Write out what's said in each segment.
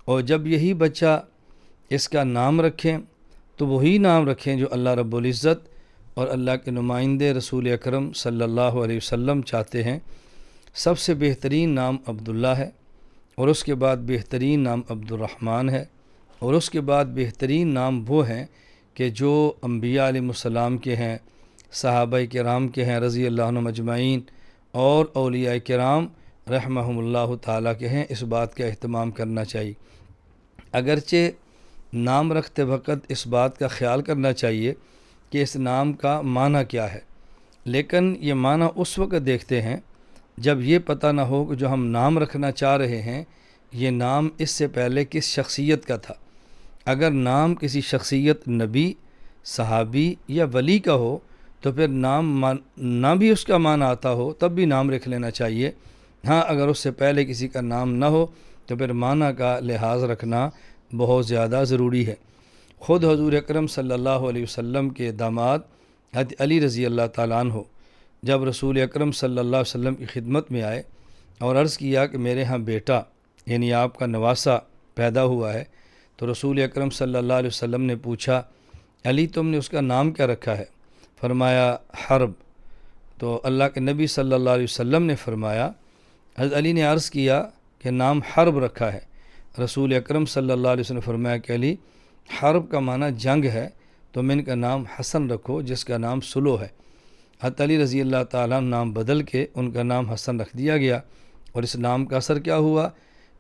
اور جب یہی بچہ اس کا نام رکھیں تو وہی نام رکھیں جو اللہ رب العزت اور اللہ کے نمائندے رسول اکرم صلی اللہ علیہ وسلم چاہتے ہیں۔ سب سے بہترین نام عبداللہ ہے، اور اس کے بعد بہترین نام عبد الرحمن ہے، اور اس کے بعد بہترین نام وہ ہیں کہ جو انبیاء علیہ السلام کے ہیں، صحابہ کرام کے ہیں رضی اللہ عنہم اجمعین، اور اولیاء کرام رحمہم اللہ تعالیٰ کے ہیں۔ اس بات کا اہتمام کرنا چاہیے۔ اگرچہ نام رکھتے وقت اس بات کا خیال کرنا چاہیے کہ اس نام کا معنی کیا ہے، لیکن یہ معنی اس وقت دیکھتے ہیں جب یہ پتہ نہ ہو کہ جو ہم نام رکھنا چاہ رہے ہیں یہ نام اس سے پہلے کس شخصیت کا تھا۔ اگر نام کسی شخصیت نبی، صحابی یا ولی کا ہو تو پھر نام نہ بھی اس کا معنی آتا ہو تب بھی نام رکھ لینا چاہیے۔ ہاں، اگر اس سے پہلے کسی کا نام نہ ہو تو پھر معنی کا لحاظ رکھنا بہت زیادہ ضروری ہے۔ خود حضور اکرم صلی اللہ علیہ وسلم کے داماد حضرت علی رضی اللہ تعالیٰ عنہ جب رسول اکرم صلی اللہ علیہ وسلم کی خدمت میں آئے اور عرض کیا کہ میرے ہاں بیٹا یعنی آپ کا نواسہ پیدا ہوا ہے، تو رسول اکرم صلی اللہ علیہ وسلم نے پوچھا علی تم نے اس کا نام کیا رکھا ہے؟ فرمایا حرب۔ تو اللہ کے نبی صلی اللہ علیہ وسلم نے فرمایا، حضرت علی نے عرض کیا کہ نام حرب رکھا ہے۔ رسول اکرم صلی اللہ علیہ وسلم نے فرمایا کہ علی حرب کا معنی جنگ ہے، تم ان کا نام حسن رکھو جس کا نام سلو ہے۔ حضرت علی رضی اللہ تعالیٰ نام بدل کے ان کا نام حسن رکھ دیا گیا، اور اس نام کا اثر کیا ہوا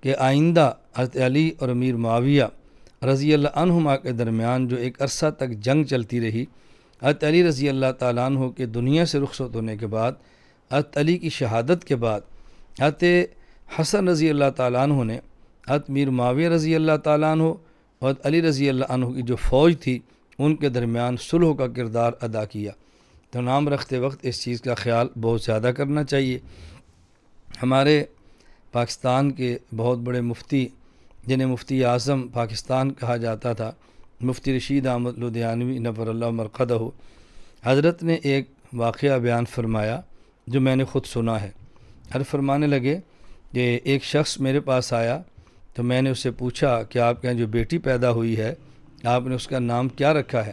کہ آئندہ حضرت علی اور امیر معاویہ رضی اللہ عنہما کے درمیان جو ایک عرصہ تک جنگ چلتی رہی، حضرت علی رضی اللہ تعالیٰ عنہ کے دنیا سے رخصت ہونے کے بعد، حضرت علی کی شہادت کے بعد حضرت حسن رضی اللہ تعالیٰ عنہ نے حضرت امیر معاویہ رضی اللہ تعالیٰ عنہ اور حضرت علی رضی اللہ عنہ کی جو فوج تھی ان کے درمیان صلح کا کردار ادا کیا۔ تو نام رکھتے وقت اس چیز کا خیال بہت زیادہ کرنا چاہیے۔ ہمارے پاکستان کے بہت بڑے مفتی جنہیں مفتی اعظم پاکستان کہا جاتا تھا، مفتی رشید احمد لدھیانوی نور اللہ مرقدہ، حضرت نے ایک واقعہ بیان فرمایا جو میں نے خود سنا ہے۔ حضرت فرمانے لگے کہ ایک شخص میرے پاس آیا تو میں نے اس سے پوچھا کہ آپ کے یہاں جو بیٹی پیدا ہوئی ہے آپ نے اس کا نام کیا رکھا ہے؟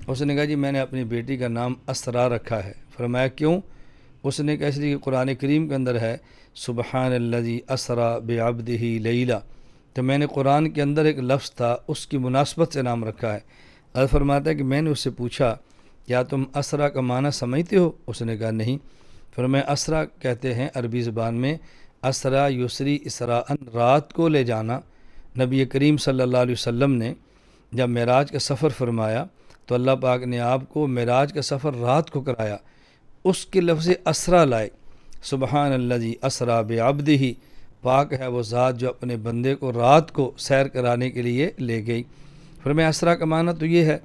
اس نے کہا جی میں نے اپنی بیٹی کا نام اسرا رکھا ہے۔ فرمایا کیوں؟ اس نے کہا اس لیے کہ قرآن کریم کے اندر ہے سبحان الذی اسرا بعبدہ لیلا، تو میں نے قرآن کے اندر ایک لفظ تھا اس کی مناسبت سے نام رکھا ہے۔ حضرت فرماتا ہے کہ میں نے اس سے پوچھا کیا تم اسرا کا معنی سمجھتے ہو؟ اس نے کہا نہیں۔ فرمایا اسرا کہتے ہیں عربی زبان میں اسرا یسری اسراءً، رات کو لے جانا۔ نبی کریم صلی اللہ علیہ وسلم نے جب معراج کا سفر فرمایا تو اللہ پاک نے آپ کو معراج کا سفر رات کو کرایا، اس کے لفظ اسرا لائے۔ سبحان الذی اسرا بعبدہ، پاک ہے وہ ذات جو اپنے بندے کو رات کو سیر کرانے کے لیے لے گئی۔ فرمایا اسرا کا معنی تو یہ ہے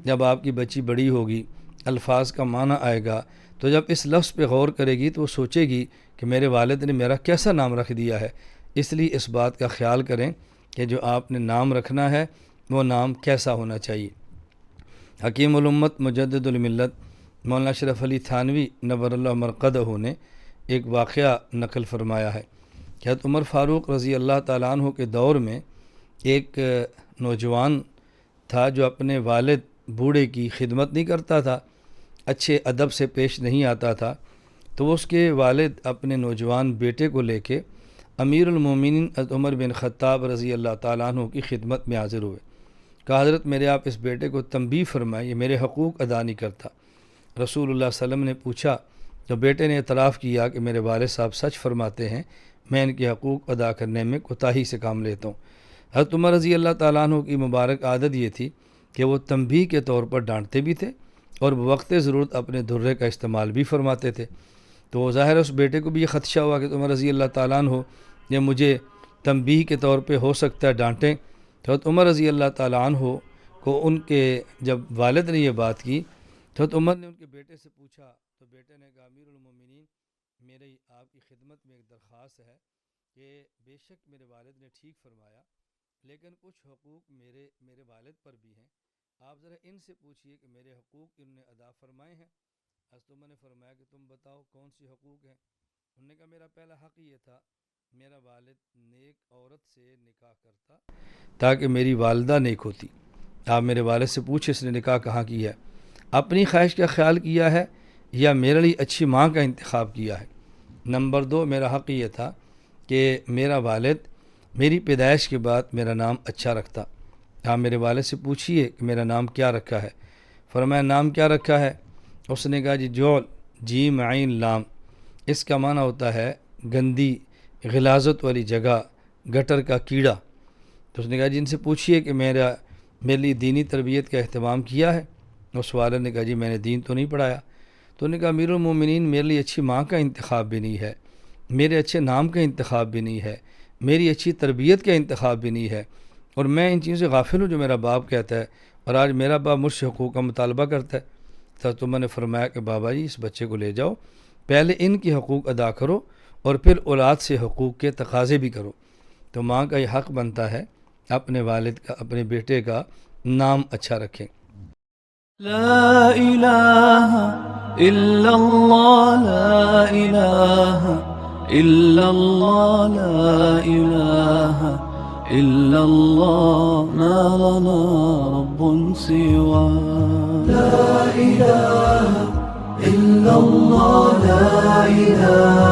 جب آپ کی بچی بڑی ہوگی الفاظ کا معنی آئے گا تو جب اس لفظ پہ غور کرے گی تو وہ سوچے گی کہ میرے والد نے میرا کیسا نام رکھ دیا ہے۔ اس لیے اس بات کا خیال کریں کہ جو آپ نے نام رکھنا ہے وہ نام کیسا ہونا چاہیے۔ حکیم الامت مجدد الملت مولانا اشرف علی تھانوی نور اللہ مرقدہ نے ایک واقعہ نقل فرمایا ہے کہ حضرت عمر فاروق رضی اللہ تعالیٰ عنہ کے دور میں ایک نوجوان تھا جو اپنے والد بوڑھے کی خدمت نہیں کرتا تھا، اچھے ادب سے پیش نہیں آتا تھا، تو اس کے والد اپنے نوجوان بیٹے کو لے کے امیر المومنین حضرت عمر بن خطاب رضی اللہ تعالیٰ عنہ کی خدمت میں حاضر ہوئے۔ کہا حضرت میرے آپ اس بیٹے کو تنبیہ فرمائیں، یہ میرے حقوق ادا نہیں کرتا۔ رسول اللہ صلی اللہ علیہ وسلم نے پوچھا تو بیٹے نے اعتراف کیا کہ میرے والد صاحب سچ فرماتے ہیں، میں ان کے حقوق ادا کرنے میں کوتاہی سے کام لیتا ہوں۔ حضرت عمر رضی اللہ تعالیٰ عنہ کی مبارک عادت یہ تھی کہ وہ تنبیہ کے طور پر ڈانٹتے بھی تھے اور بوقت ضرورت اپنے درے کا استعمال بھی فرماتے تھے۔ تو ظاہر اس بیٹے کو بھی یہ خدشہ ہوا کہ عمر رضی اللہ تعالیٰ عنہ یہ مجھے تنبیہ کے طور پہ ہو سکتا ہے ڈانٹیں۔ تو حضرت عمر رضی اللہ تعالیٰ عنہ کو ان کے جب والد نے یہ بات کی تو حضرت عمر نے ان کے بیٹے سے پوچھا تو بیٹے نے کہا امیر المومنین میری آپ کی خدمت میں ایک درخواست ہے کہ بے شک میرے والد نے ٹھیک فرمایا لیکن کچھ حقوق میرے والد پر بھی ہیں، آپ ذرا ان سے پوچھئے کہ میرے حقوق انہوں نے ادا فرمائے ہیں۔ حضرت عمر نے فرمایا کہ تم بتاؤ کون سی حقوق ہیں؟ انہوں نے کہا میرا پہلا حق یہ تھا میرا والد نیک عورت سے نکاح کرتا تاکہ میری والدہ نیک ہوتی۔ آپ میرے والد سے پوچھیں اس نے نکاح کہاں کیا ہے، اپنی خواہش کا خیال کیا ہے یا میرے لیے اچھی ماں کا انتخاب کیا ہے۔ نمبر 2، میرا حق یہ تھا کہ میرا والد میری پیدائش کے بعد میرا نام اچھا رکھتا۔ آپ میرے والد سے پوچھئے کہ میرا نام کیا رکھا ہے۔ فرمایا نام کیا رکھا ہے؟ اس نے کہا جی جول جیم عین لام، اس کا معنی ہوتا ہے گندی غلاظت والی جگہ، گٹر کا کیڑا۔ تو اس نے کہا جی ان سے پوچھئے کہ میرے لیے دینی تربیت کا اہتمام کیا ہے۔ اس والد نے کہا جی میں نے دین تو نہیں پڑھایا۔ تو انہوں نے کہا امیر المومنین میرے لیے اچھی ماں کا انتخاب بھی نہیں ہے، میرے اچھے نام کا انتخاب بھی نہیں ہے، میری اچھی تربیت کا انتخاب بھی نہیں ہے، اور میں ان چیزوں سے غافل ہوں جو میرا باپ کہتا ہے، اور آج میرا باپ مجھ سے حقوق کا مطالبہ کرتا ہے۔ تو میں نے فرمایا کہ بابا جی اس بچے کو لے جاؤ، پہلے ان کی حقوق ادا کرو اور پھر اولاد سے حقوق کے تقاضے بھی کرو۔ تو ماں کا یہ حق بنتا ہے اپنے والد کا، اپنے بیٹے کا نام اچھا رکھیں۔ لا الہ الا اللہ، لا الہ الا اللہ، لا الہ الا اللہ، ما لنا رب سوا۔ لا الہ الا اللہ، لا الہ